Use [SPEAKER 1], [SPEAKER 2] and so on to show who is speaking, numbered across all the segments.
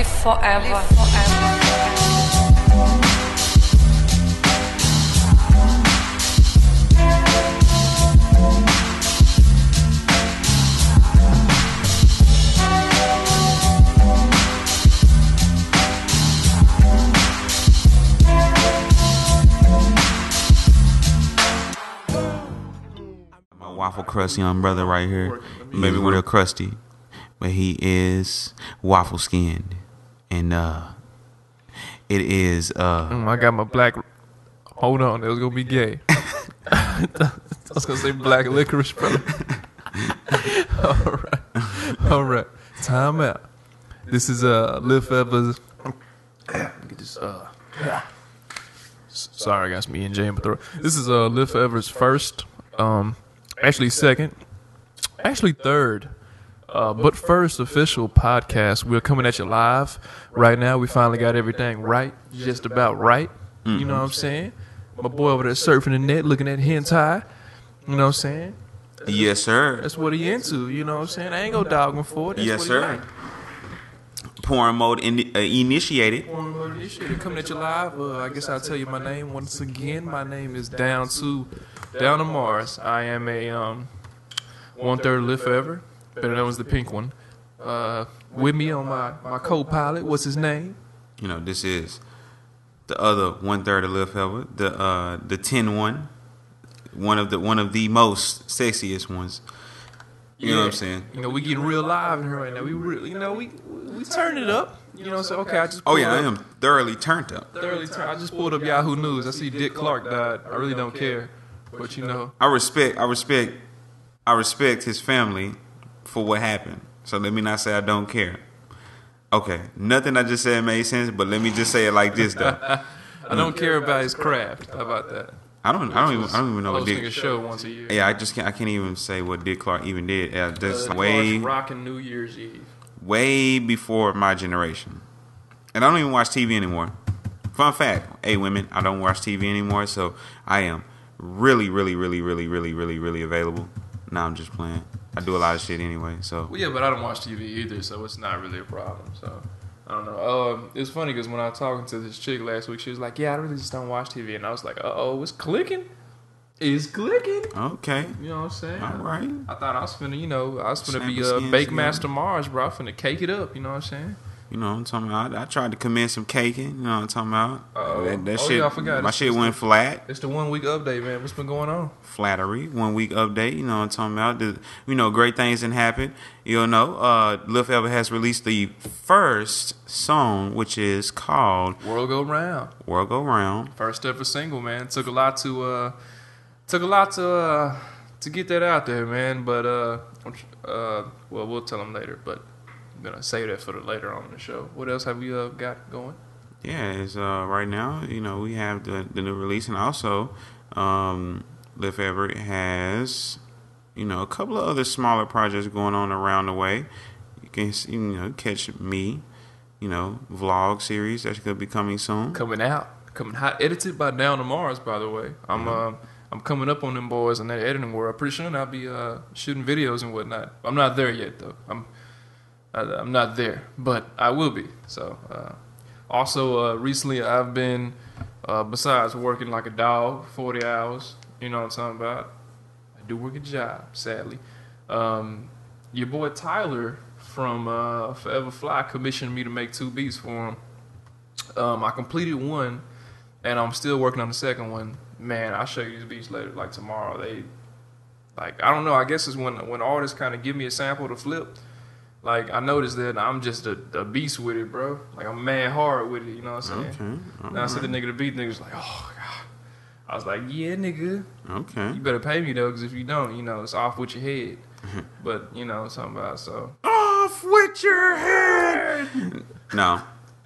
[SPEAKER 1] live forever.
[SPEAKER 2] Waffle crust young brother right here. Maybe real crusty, but he is waffle skinned, and it is
[SPEAKER 3] I got my black. Hold on, it was gonna be gay. I was gonna say black licorice, bro. All right. Time out. This is Live Forever's. Get this. Sorry, I got some E&J in my throat. This is Live Forever's first. Actually second, actually third, but first official podcast. We're coming at you live right now. We finally got everything right, just about right. Mm-hmm. You know what I'm saying? My boy over there surfing the net, looking at hentai. You know what I'm saying?
[SPEAKER 2] Yes, sir.
[SPEAKER 3] That's what he into. You know what I'm saying? I ain't gonna dog him for it. That's
[SPEAKER 2] yes,
[SPEAKER 3] what
[SPEAKER 2] sir.
[SPEAKER 3] Like.
[SPEAKER 2] Porn mode initiated.
[SPEAKER 3] Porn mode initiated. Coming at you live. I guess I'll tell you my name once again. My name is Down to Marz. I am a 1/3 Live Forever, better known as the pink one. With me on my co-pilot, what's his name?
[SPEAKER 2] You know, this is the other 1/3 of Live Forever, the 10 one, one of the most sexiest ones. You know what I'm saying?
[SPEAKER 3] You know, we getting real live in here right now. We really, you know, we turn it up. You know, so okay, I just.
[SPEAKER 2] Oh yeah, I am thoroughly turned up.
[SPEAKER 3] I just pulled up Yahoo News. I see Dick Clark died. I really don't care, but you know.
[SPEAKER 2] I respect his family for what happened. So let me not say I don't care. Okay, nothing I just said made sense, but let me just say it like this though.
[SPEAKER 3] I don't care about his craft. How about that?
[SPEAKER 2] I don't even know what Dick.
[SPEAKER 3] Hosting a show once a year.
[SPEAKER 2] Yeah, I can't even say what Dick Clark even did. That's
[SPEAKER 3] way rocking New Year's Eve.
[SPEAKER 2] Way before my generation, and I don't even watch TV anymore. Fun fact: hey, women, I don't watch TV anymore, so I am really available. Nah, I'm just playing. I do a lot of shit anyway, so.
[SPEAKER 3] Well, yeah, but I don't watch TV either, so it's not really a problem. So I don't know. It's funny because when I was talking to this chick last week, she was like, "Yeah, I really just don't watch TV," and I was like, it's clicking. It's clicking.
[SPEAKER 2] Okay.
[SPEAKER 3] You know what I'm saying?
[SPEAKER 2] All right.
[SPEAKER 3] I thought I was finna be Bake Master Marz, bro. I finna cake it up. You know what I'm saying?
[SPEAKER 2] You know what I'm talking about? I tried to commence some caking. You know what I'm talking about? That shit,
[SPEAKER 3] yeah, I forgot.
[SPEAKER 2] My shit went flat.
[SPEAKER 3] It's the 1 week update, man. What's been going on?
[SPEAKER 2] Flattery. 1 week update. You know what I'm talking about? Great things didn't happen. You know, Lil Forever has released the first song, which is called
[SPEAKER 3] World Go Round.
[SPEAKER 2] World Go Round.
[SPEAKER 3] First ever single, man. Took a lot to get that out there, man. But well, we'll tell them later. But I'm gonna save that for later on in the show. What else have you got going?
[SPEAKER 2] Yeah, it's right now. You know, we have the new release, and also Live Forever has a couple of other smaller projects going on around the way. You can catch me, vlog series that's gonna be coming soon.
[SPEAKER 3] Coming hot, edited by Down to Marz, by the way. I'm coming up on them boys in that editing world. Pretty soon I'll be shooting videos and whatnot. I'm not there yet though. I'm not there, but I will be. So also recently I've been besides working like a dog 40 hours. You know what I'm talking about? I do work a job, sadly. Your boy Tyler from Forever Fly commissioned me to make 2 beats for him. I completed one, and I'm still working on the second one. Man, I'll show you these beats later, like tomorrow. I don't know. I guess it's when artists kind of give me a sample to flip. Like, I noticed that I'm just a beast with it, bro. Like, I'm mad hard with it, you know what I'm saying? Okay. Now I said the nigga the beat, nigga's like, oh, God. I was like, yeah, nigga.
[SPEAKER 2] Okay.
[SPEAKER 3] You better pay me, though, because if you don't, it's off with your head. But, something about so.
[SPEAKER 2] Off with your head! No.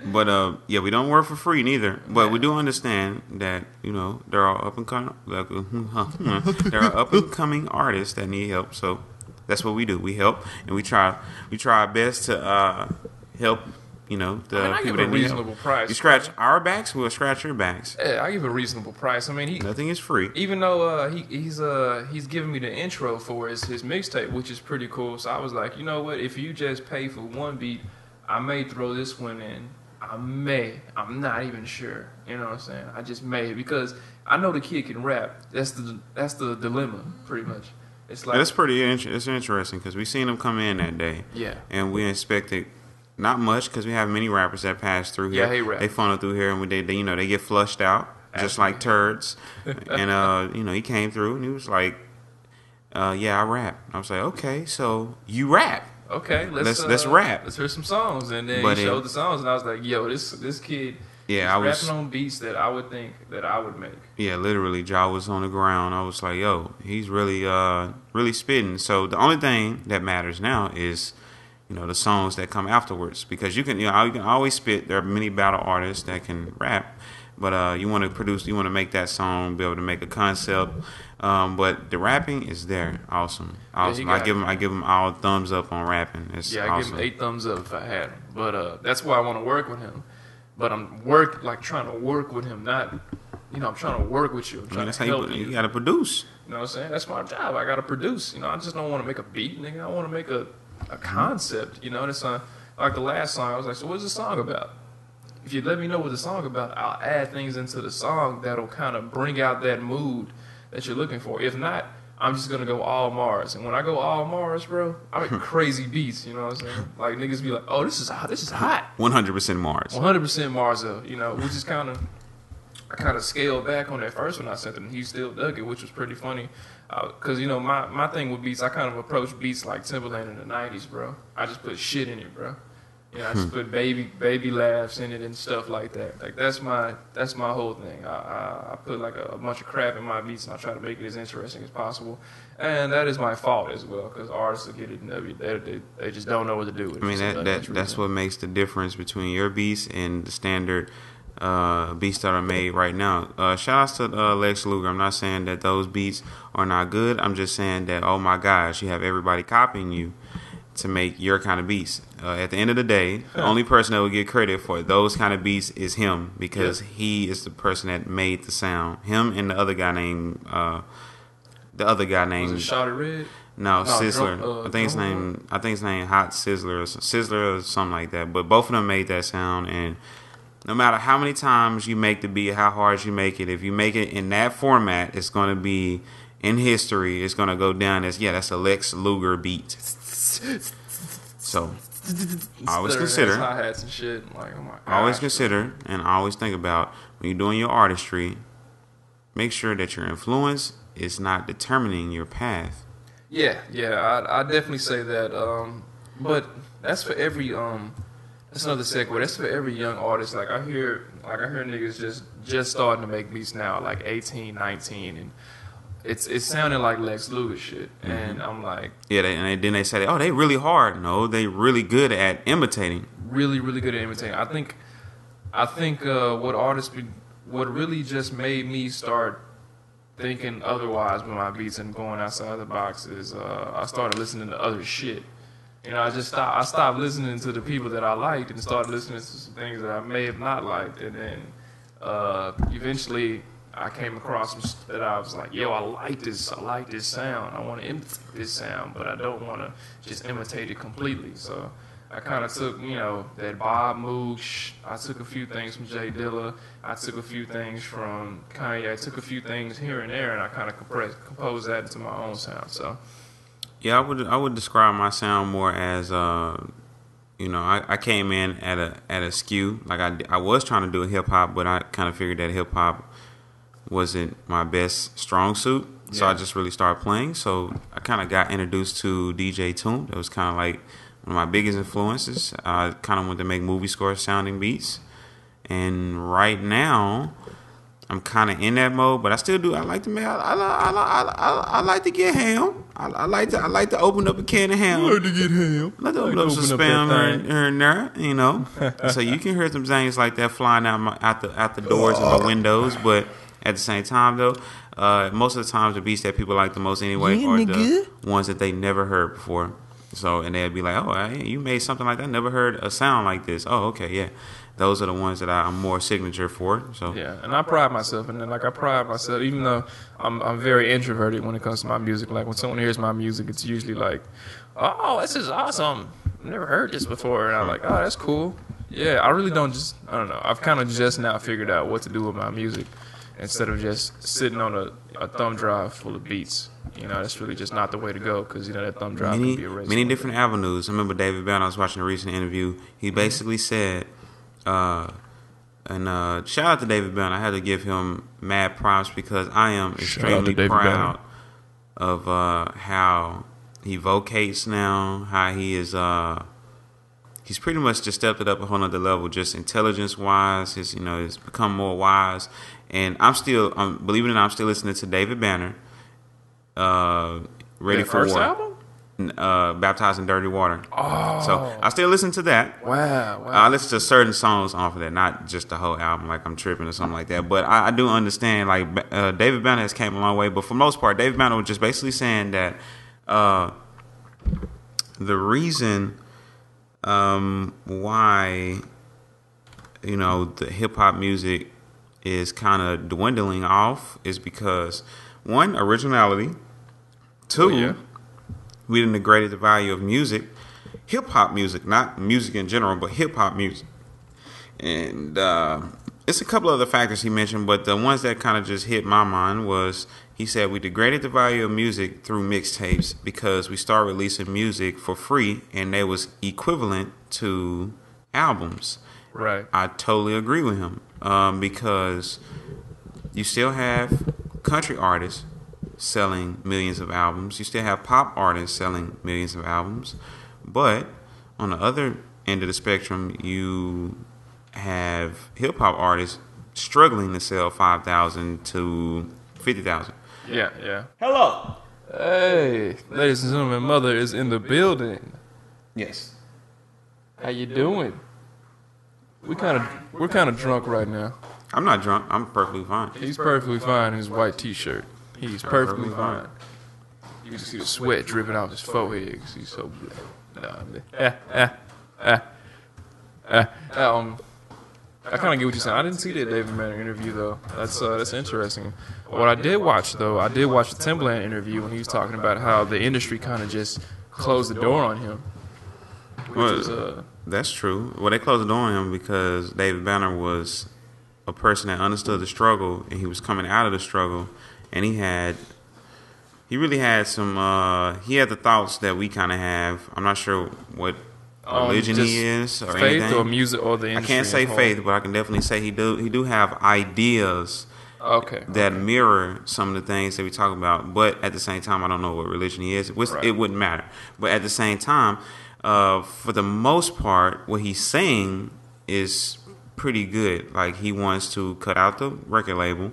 [SPEAKER 2] But yeah, we don't work for free neither. But we do understand that there are up and coming artists that need help. So that's what we do. We help, and we try our best to help. The people that need help.
[SPEAKER 3] Price.
[SPEAKER 2] You scratch our backs, we'll scratch your backs.
[SPEAKER 3] Yeah, I give a reasonable price. I mean,
[SPEAKER 2] nothing is free.
[SPEAKER 3] Even though he's giving me the intro for his mixtape, which is pretty cool. So I was like, you know what? If you just pay for one beat, I may throw this one in. I'm not even sure. You know what I'm saying? I just may, because I know the kid can rap. That's the dilemma, pretty much. It's like
[SPEAKER 2] That's it's interesting because we seen him come in that day.
[SPEAKER 3] Yeah.
[SPEAKER 2] And we expected not much because we have many rappers that pass through here.
[SPEAKER 3] Yeah, he rap.
[SPEAKER 2] They funnel through here and they get flushed out just like turds. And he came through and he was like, "Yeah, I rap." I was like, "Okay, so you rap."
[SPEAKER 3] Okay, let's
[SPEAKER 2] rap.
[SPEAKER 3] Let's hear some songs. And then he showed the songs, and I was like, "Yo, this kid, rapping on beats that I would think that I would make."
[SPEAKER 2] Yeah, literally, Jaw was on the ground. I was like, "Yo, he's really spitting." So the only thing that matters now is, the songs that come afterwards, because you can always spit. There are many battle artists that can rap, but you want to make that song, be able to make a concept. But the rapping is there. Awesome.
[SPEAKER 3] Yeah,
[SPEAKER 2] I give him all thumbs up on rapping. It's
[SPEAKER 3] I
[SPEAKER 2] awesome.
[SPEAKER 3] give him 8 thumbs up if I had him. But that's why I want to work with him. But I'm trying to work with him, not, I'm trying to work with you. I'm trying to help you.
[SPEAKER 2] You got to produce.
[SPEAKER 3] You know what I'm saying? That's my job. I got to produce. I just don't want to make a beat, nigga. I want to make a concept. That's like the last song. I was like, so what's the song about? If you let me know what the song about, I'll add things into the song that'll kind of bring out that mood that you're looking for. If not, I'm just gonna go all Marz. And when I go all Marz, bro, I make crazy beats. You know what I'm saying? Like niggas be like, "Oh, this is hot.
[SPEAKER 2] 100% Marz.
[SPEAKER 3] 100% Marz, though. Which is I kind of scaled back on that first one I sent him. He still dug it, which was pretty funny. Cause my thing with beats, I kind of approach beats like Timberland in the '90s, bro. I just put shit in it, bro. I just put baby laughs in it and stuff like that. Like that's my whole thing. I put like a bunch of crap in my beats and I try to make it as interesting as possible. And that is my fault as well, because artists will get it and they just don't know what to do with it.
[SPEAKER 2] I mean that's what makes the difference between your beats and the standard beats that are made right now. Shout outs to Lex Luger. I'm not saying that those beats are not good. I'm just saying that, oh my gosh, you have everybody copying you to make your kind of beats. At the end of the day, the only person that will get credit for those kind of beats is him, because he is the person that made the sound. Him and the other guy named Was it
[SPEAKER 3] Shawty Red?
[SPEAKER 2] No, Sizzler. I think his name Hot Sizzler or something like that. But both of them made that sound, and no matter how many times you make the beat, how hard you make it, if you make it in that format, it's going to be in history. It's going to go down as that's a Lex Luger beat. So always consider.
[SPEAKER 3] Hi-hats and shit. Like, oh my gosh,
[SPEAKER 2] always consider and always think about when you're doing your artistry. Make sure that your influence is not determining your path.
[SPEAKER 3] Yeah, I definitely say that. But that's for every that's another segue. That's for every young artist. Like I hear niggas just starting to make beats now, like 18, 19, and it's sounding like Lex Luger shit. And I'm like,
[SPEAKER 2] and then they say, oh, they really hard. No, they really good at imitating.
[SPEAKER 3] Really, really good at imitating. I think what really just made me start thinking otherwise with my beats and going outside the box is I started listening to other shit. I stopped listening to the people that I liked and started listening to some things that I may have not liked. And then eventually I came across some that I was like, yo, I like this sound. I want to imitate this sound, but I don't want to just imitate it completely. So I kind of took, that Bob Moosh. I took a few things from Jay Dilla. I took a few things from Kanye. I took a few things here and there, and I kind of composed that into my own sound. So
[SPEAKER 2] yeah, I would describe my sound more as I came in at a skew. Like I was trying to do a hip hop, but I kind of figured that hip hop wasn't my best strong suit. So I just really started playing. So I kind of got introduced to DJ Toon. That was kind of like one of my biggest influences. I kind of wanted to make movie score sounding beats. And right now, I'm kind of in that mode, but I still do. I like to make. I like to get ham. I like to open up a can of ham.
[SPEAKER 3] I like to get ham.
[SPEAKER 2] I like to open up some spam here and there. So you can hear some things like that flying out the doors and the windows. But at the same time, though, most of the times the beats that people like the most anyway are the ones that they never heard before. So and they'd be like, "Oh, you made something like that. I never heard a sound like this." Oh, okay, yeah. those are the ones that I'm more signature for. So
[SPEAKER 3] Yeah, and I pride myself, and then I pride myself, even though I'm very introverted when it comes to my music. Like when someone hears my music, it's usually like, "Oh, this is awesome! I've never heard this before," and I'm like, "Oh, that's cool." Yeah, I really don't I don't know. I've kind of just now figured out what to do with my music instead of just sitting on a thumb drive full of beats. That's really just not the way to go because that thumb drive can be erased.
[SPEAKER 2] Many different avenues. I remember David Banner. I was watching a recent interview. He basically said. And shout out to David Banner. I had to give him mad props because I am extremely proud of how he vocates now. How he is, he's pretty much just stepped it up a whole nother level, just intelligence wise. He's become more wise. And believe it or not, I'm still listening to David Banner. Ready for
[SPEAKER 3] first
[SPEAKER 2] War.
[SPEAKER 3] album?
[SPEAKER 2] Baptized in Dirty Water.
[SPEAKER 3] Oh.
[SPEAKER 2] So I still listen to that.
[SPEAKER 3] Wow.
[SPEAKER 2] I listen to certain songs off of that, not just the whole album, like I'm tripping or something like that. But I do understand, like David Banner has came a long way. But for the most part, David Banner was just basically saying that the reason why the hip hop music is kind of dwindling off is because one, originality. Two, we done degraded the value of music, hip hop music, not music in general, but hip hop music. And it's a couple other factors he mentioned, but the ones that kind of just hit my mind was he said we degraded the value of music through mixtapes because we started releasing music for free and they was equivalent to albums.
[SPEAKER 3] Right.
[SPEAKER 2] I totally agree with him because you still have country artists selling millions of albums. You still have pop artists selling millions of albums. But on the other end of the spectrum, you have hip-hop artists struggling to sell 5,000 to 50,000.
[SPEAKER 3] Yeah.
[SPEAKER 2] Hello.
[SPEAKER 3] Hey, ladies and gentlemen, Mother is in the building.
[SPEAKER 2] Yes.
[SPEAKER 3] How you doing? We're kind of drunk right now.
[SPEAKER 2] I'm not drunk. I'm perfectly fine.
[SPEAKER 3] He's perfectly fine in his white T-shirt. He's perfectly fine. You can see the sweat dripping off his forehead because he's so black. I kind of get what you're saying. I didn't see that David Banner interview though. That's interesting. What I did watch the Tinman interview when he was talking about how the industry kind of just closed the door on him.
[SPEAKER 2] That's true. Well, they closed the door on him because David Banner was a person that understood the struggle and he was coming out of the struggle. And he really had some, he had the thoughts that we kind of have. I'm not sure what religion he is or
[SPEAKER 3] faith
[SPEAKER 2] anything.
[SPEAKER 3] Faith or music or the industry.
[SPEAKER 2] I can't say faith, but I can definitely say he do have ideas that mirror some of the things that we talk about. But at the same time, I don't know what religion he is. It wouldn't matter. But at the same time, for the most part, what he's saying is pretty good. Like he wants to cut out the record label.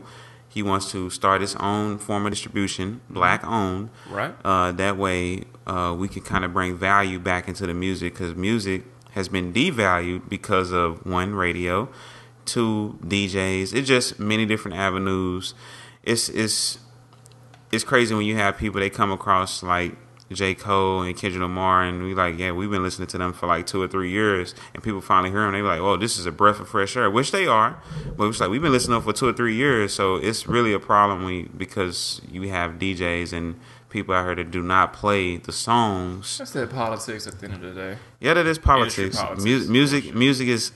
[SPEAKER 2] He wants to start his own form of distribution, black owned.
[SPEAKER 3] Right.
[SPEAKER 2] That way, we can kind of bring value back into the music because music has been devalued because of one, radio, two, DJs. It's just many different avenues. It's crazy when you have people they come across like J. Cole and Kendrick Lamar, and we've been listening to them for like 2 or 3 years, and people finally hear them, they be like, oh, this is a breath of fresh air, which they are, but it's like, we've been listening to them for 2 or 3 years, so it's really a problem because you have DJs and people out here that do not play the songs.
[SPEAKER 3] That's that politics at the end of the day.
[SPEAKER 2] Yeah, that is politics. Music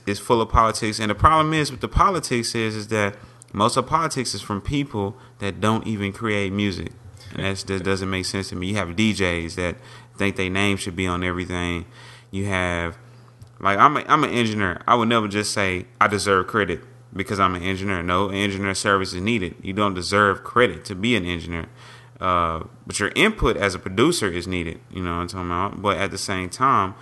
[SPEAKER 2] is full of politics, and the problem is with the politics is that most of politics is from people that don't even create music. And that doesn't make sense to me. You have DJs that think their name should be on everything. You have, like, I'm an engineer. I would never just say I deserve credit because I'm an engineer. No, engineer service is needed. You don't deserve credit to be an engineer. But your input as a producer is needed. You know what I'm talking about? But at the same time,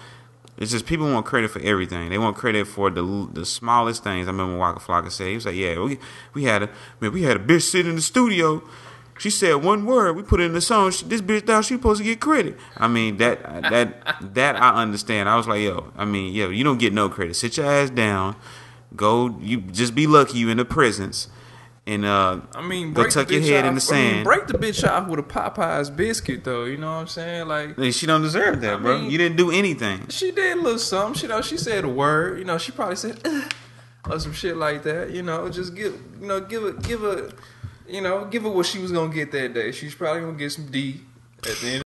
[SPEAKER 2] it's just people want credit for everything. They want credit for the smallest things. I remember Waka Flocka said, he was like, yeah, we had a bitch sitting in the studio. She said one word. We put it in the song. This bitch thought she supposed to get credit. I mean, that I understand. I was like, you don't get no credit. Sit your ass down. Go. You just be lucky you in the presence. And go tuck your head in the sand.
[SPEAKER 3] Break the bitch off with a Popeye's biscuit, though. You know what I'm saying? Like,
[SPEAKER 2] she don't deserve that, bro. You didn't do anything.
[SPEAKER 3] She did a little something. She said a word. She probably said, or some shit like that. Just give her what she was gonna get that day. She's probably gonna get some D at the end.